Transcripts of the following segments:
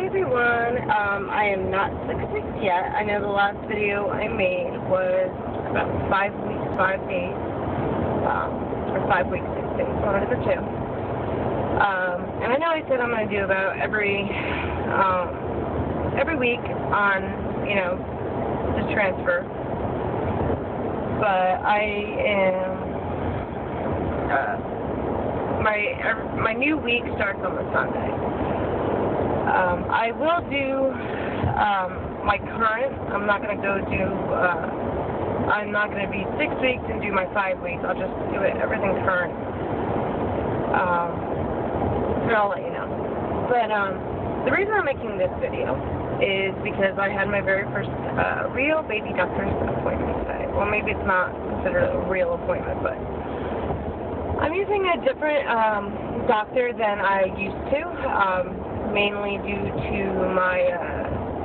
everyone. I am not 6 weeks yet. I know the last video I made was about 5 weeks, 5 days, or 5 weeks, 6 days, one of the two. And I know I said I'm going to do about every week on, the transfer. But I am, my new week starts on the Sunday. I will do my current. I'm not going to I'm not going to be 6 weeks and do my 5 weeks. I'll just do everything current. And I'll let you know. But the reason I'm making this video is because I had my very first real baby doctor's appointment today. Well, maybe it's not considered a real appointment, but I'm using a different doctor than I used to. Mainly due to my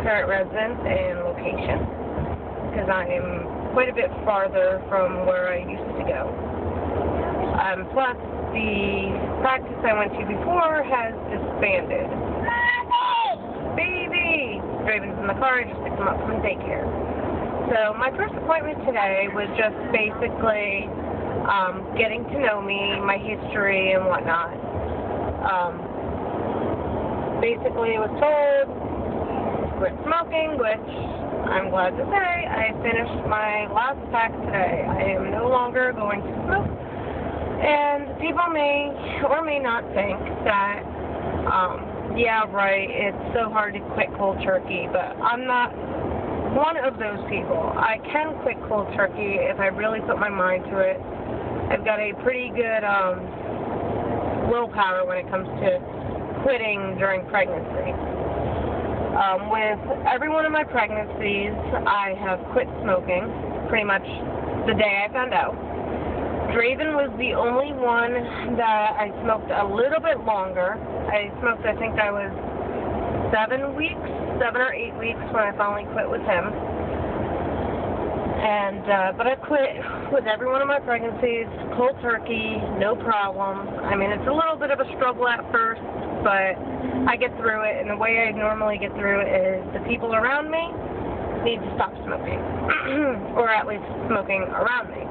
current residence and location, because I am quite a bit farther from where I used to go. Plus, the practice I went to before has disbanded. Baby! Draven's in the car. I just picked him up from daycare. So my first appointment today was just basically getting to know me, my history, and whatnot. Basically, I was told quit smoking, which I'm glad to say I finished my last pack today. I am no longer going to smoke. And people may or may not think that, yeah, right, it's so hard to quit cold turkey, but I'm not one of those people. I can quit cold turkey if I really put my mind to it. I've got a pretty good willpower when it comes to quitting during pregnancy. With every one of my pregnancies, I have quit smoking pretty much the day I found out. Draven was the only one that I smoked a little bit longer. I smoked, I think I was 7 or 8 weeks when I finally quit with him. And, but I quit with every one of my pregnancies, cold turkey, no problem. I mean, it's a little bit of a struggle at first, but I get through it, and the way I normally get through it is the people around me need to stop smoking, or at least smoking around me.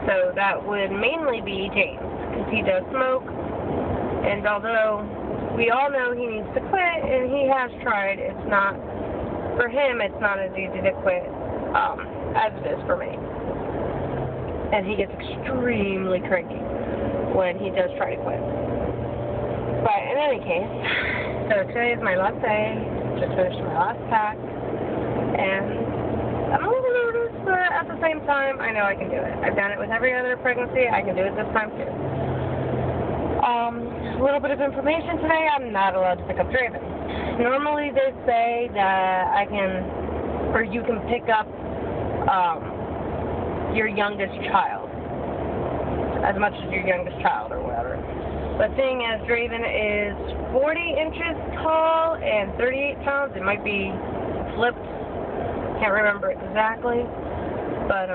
So that would mainly be James, because he does smoke, and although we all know he needs to quit, and he has tried, it's not, for him, it's not as easy to quit as it is for me. And he gets extremely cranky when he does try to quit. But in any case, so today is my last day, just finished my last pack, and I'm a little nervous, but at the same time, I know I can do it. I've done it with every other pregnancy, I can do it this time too. A little bit of information today, I'm not allowed to pick up Draven. Normally they say that I can, or you can pick up your youngest child, as much as your youngest child or whatever. But seeing as Draven is 40 inches tall and 38 pounds, it might be flipped. Can't remember exactly. But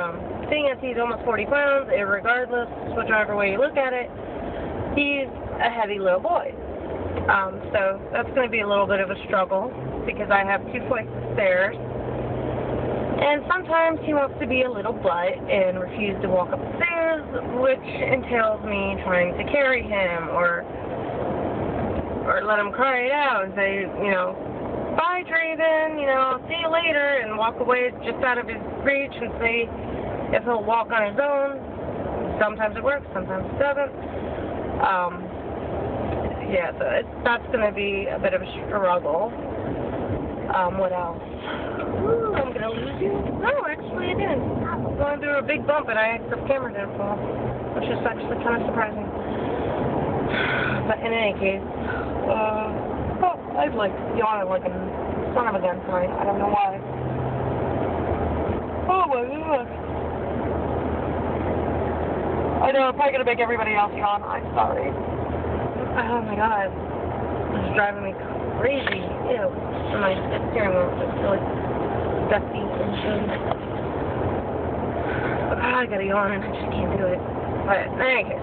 seeing as he's almost 40 pounds, regardless, whichever way you look at it, he's a heavy little boy. So that's going to be a little bit of a struggle because I have 2 flights of stairs. And sometimes he wants to be a little butt and refuse to walk up the stairs, which entails me trying to carry him or let him cry it out and say, bye Draven, see you later, and walk away just out of his reach and see if he'll walk on his own. Sometimes it works, sometimes it doesn't. Yeah, so that's going to be a bit of a struggle. What else? Ooh, I'm going to lose you? No, actually I didn't. I'm going through a big bump and the camera didn't fall, which is actually kind of surprising. But in any case, I'd like yawning like a son of a gun tonight. I don't know why. Oh my God. I know, I'm probably going to make everybody else yawn. I'm sorry. Oh my God. This is driving me crazy. Ew. And my steering wheel is really dusty and shitty. I gotta yawn and I just can't do it. But in any case,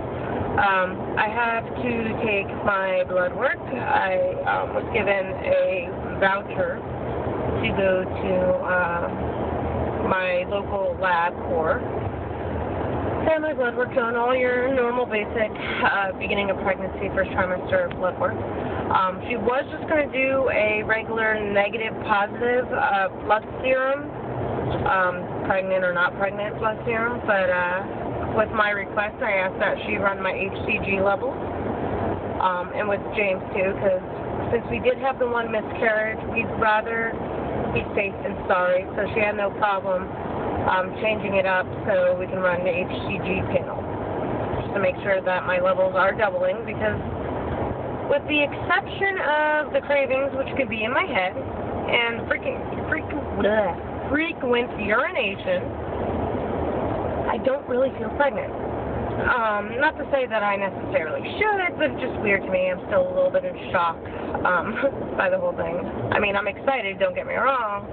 I have to take my blood work. I was given a voucher to go to my local lab for have my blood work done, all your normal basic beginning of pregnancy, first trimester blood work. She was just going to do a regular negative positive blood serum, pregnant or not pregnant blood serum, but with my request I asked that she run my HCG levels, and with James too, because since we did have the one miscarriage, we'd rather be safe than sorry, so she had no problem changing it up so we can run the HCG panel, just to make sure that my levels are doubling, because with the exception of the cravings, which could be in my head, and frequent urination, I don't really feel pregnant. Not to say that I necessarily should, but it's just weird to me. I'm still a little bit in shock by the whole thing. I mean, I'm excited, don't get me wrong,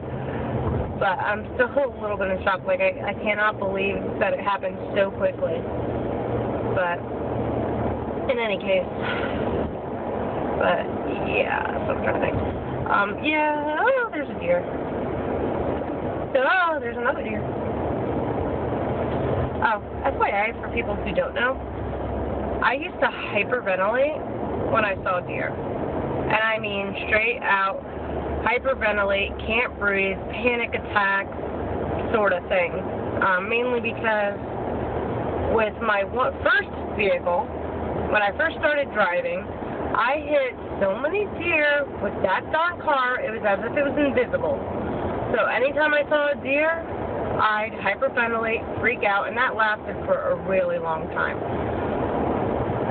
but I'm still a little bit in shock. Like, I cannot believe that it happened so quickly. But, in any case, but, yeah, that's what I'm trying to think. Yeah, oh, there's a deer. Oh, there's another deer. Oh, FYI, for people who don't know, I used to hyperventilate when I saw deer. And I mean, straight out, hyperventilate, can't breathe, panic attacks, sort of thing. Mainly because with my first vehicle, when I first started driving, I hit so many deer with that darn car, it was as if it was invisible. So anytime I saw a deer, I'd hyperventilate, freak out, and that lasted for a really long time.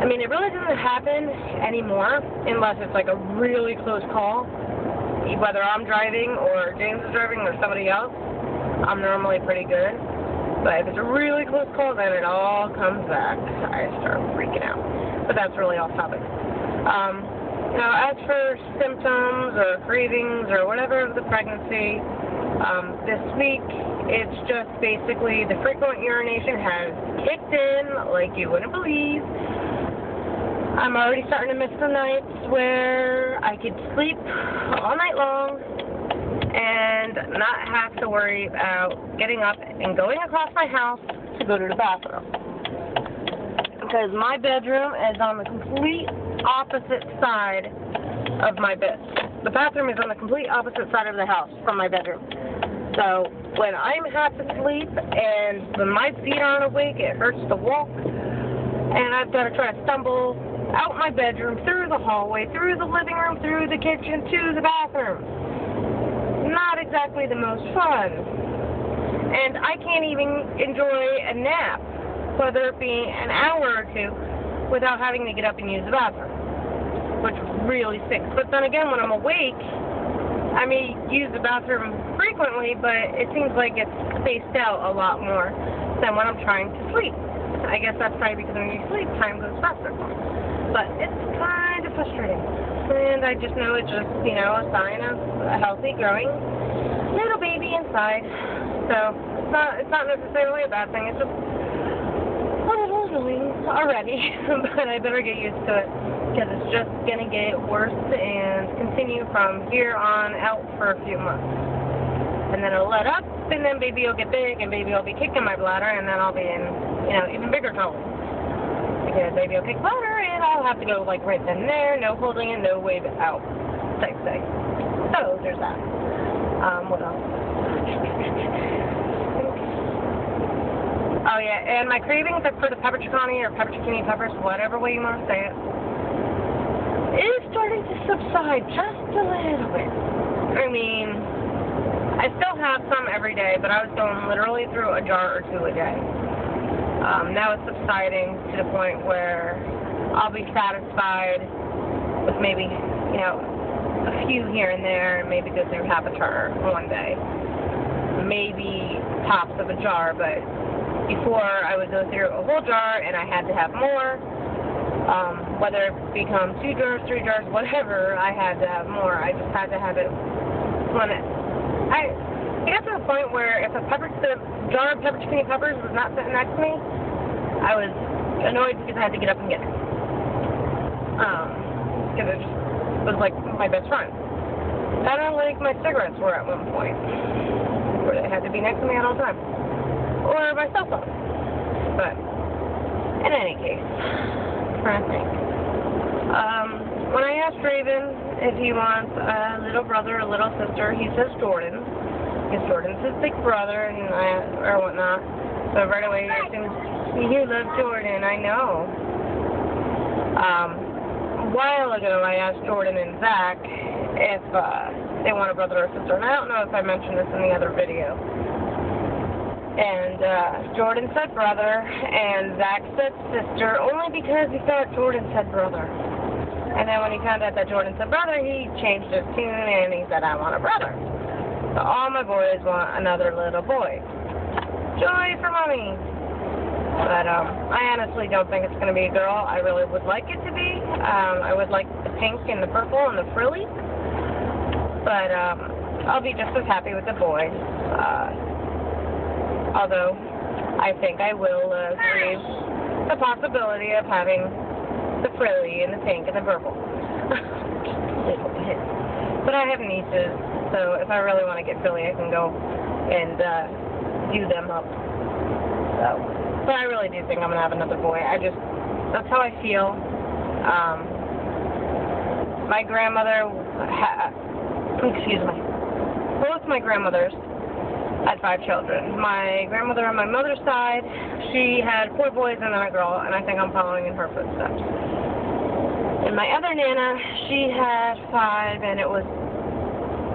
I mean, it really doesn't happen anymore unless it's like a really close call. Whether I'm driving or James is driving or somebody else, I'm normally pretty good. But if it's a really close call, then it all comes back. I start freaking out. But that's really off topic. Now, as for symptoms or cravings or whatever of the pregnancy, this week it's just basically the frequent urination has kicked in like you wouldn't believe. I'm already starting to miss the nights where I could sleep all night long and not have to worry about getting up and going across my house to go to the bathroom. Because my bedroom is on the complete opposite side of my bed. The bathroom is on the complete opposite side of the house from my bedroom. So when I have to sleep and when my feet aren't awake, it hurts to walk. And I've got to try to stumble out my bedroom, through the hallway, through the living room, through the kitchen, to the bathroom. Not exactly the most fun. And I can't even enjoy a nap, whether it be an hour or two, without having to get up and use the bathroom, which really stinks. But then again, when I'm awake, I may use the bathroom frequently, but it seems like it's spaced out a lot more than when I'm trying to sleep. I guess that's probably because when you sleep, time goes faster. But it's kind of frustrating. And I just know it's just, you know, a sign of a healthy, growing little baby inside. So it's not necessarily a bad thing. It's just a little annoying already. But I better get used to it, because it's just going to get worse and continue from here on out for a few months. And then it'll let up, and then baby will get big, and baby will be kicking my bladder, and then I'll be in, you know, even bigger trouble. Because baby will kick bladder, and I'll have to go, like, right then and there, no holding it, no wave it out, type thing. So, there's that. What else? Oh, yeah, and my cravings for the pepper chicani or pepper chicani peppers, whatever way you want to say it, is starting to subside just a little bit. I mean, I still have some every day, but I was going literally through a jar or two a day. Now it's subsiding to the point where I'll be satisfied with maybe, you know, a few here and there, and maybe go through half a jar one day. Maybe tops of a jar, but before I would go through a whole jar and I had to have more. Whether it become 2 jars, 3 jars, whatever, I had to have more. I just had to have it when I got to the point where if the jar of pepper chicani peppers was not sitting next to me, I was annoyed because I had to get up and get it. Because it just was like my best friend. I don't like my cigarettes were at one point, where they had to be next to me at all times, or my cell phone. But in any case, I'm trying to think. When I asked Raven if he wants a little brother or little sister, he says Jordan. Because Jordan's his big brother and or whatnot. So right away, I think you love Jordan. I know. A while ago, I asked Jordan and Zach if they want a brother or sister, and I don't know if I mentioned this in the other video. And Jordan said brother, and Zach said sister, only because he thought Jordan said brother. And then when he found out that Jordan said brother, he changed his tune, and he said, I want a brother. So all my boys want another little boy. Joy for mommy. But I honestly don't think it's going to be a girl. I really would like it to be. I would like the pink and the purple and the frilly. But I'll be just as happy with the boy. Although I think I will grieve the possibility of having the frilly and the pink and the purple. But I have nieces, so if I really want to get frilly, I can go and do them up. So, but I really do think I'm going to have another boy. That's how I feel. My grandmother, both my grandmothers had 5 children. My grandmother on my mother's side, she had 4 boys and then a girl, and I think I'm following in her footsteps. And my other Nana, she had 5, and it was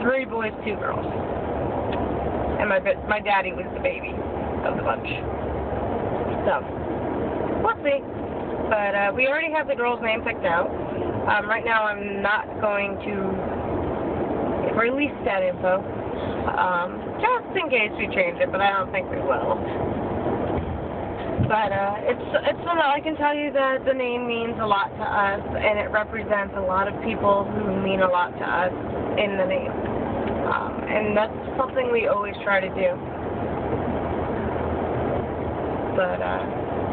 3 boys, 2 girls. And my daddy was the baby of the bunch. So, we'll see. But we already have the girl's name picked out. Right now I'm not going to release that info. Just in case we change it, but I don't think we will. But it's I can tell you that the name means a lot to us, and it represents a lot of people who mean a lot to us in the name. And that's something we always try to do. But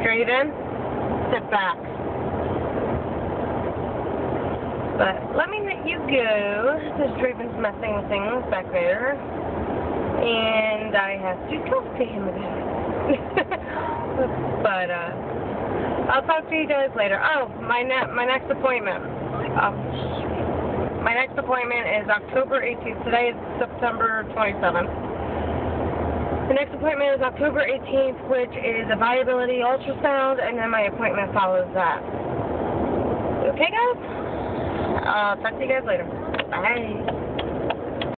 Draven, sit back. But let me let you go, because Draven's messing with things back there. And I have to talk to him about it. But I'll talk to you guys later. Oh, my next appointment. My next appointment is October 18th. Today is September 27th. The next appointment is October 18th, which is a viability ultrasound, and then my appointment follows that. Okay, guys? I'll talk to you guys later. Bye.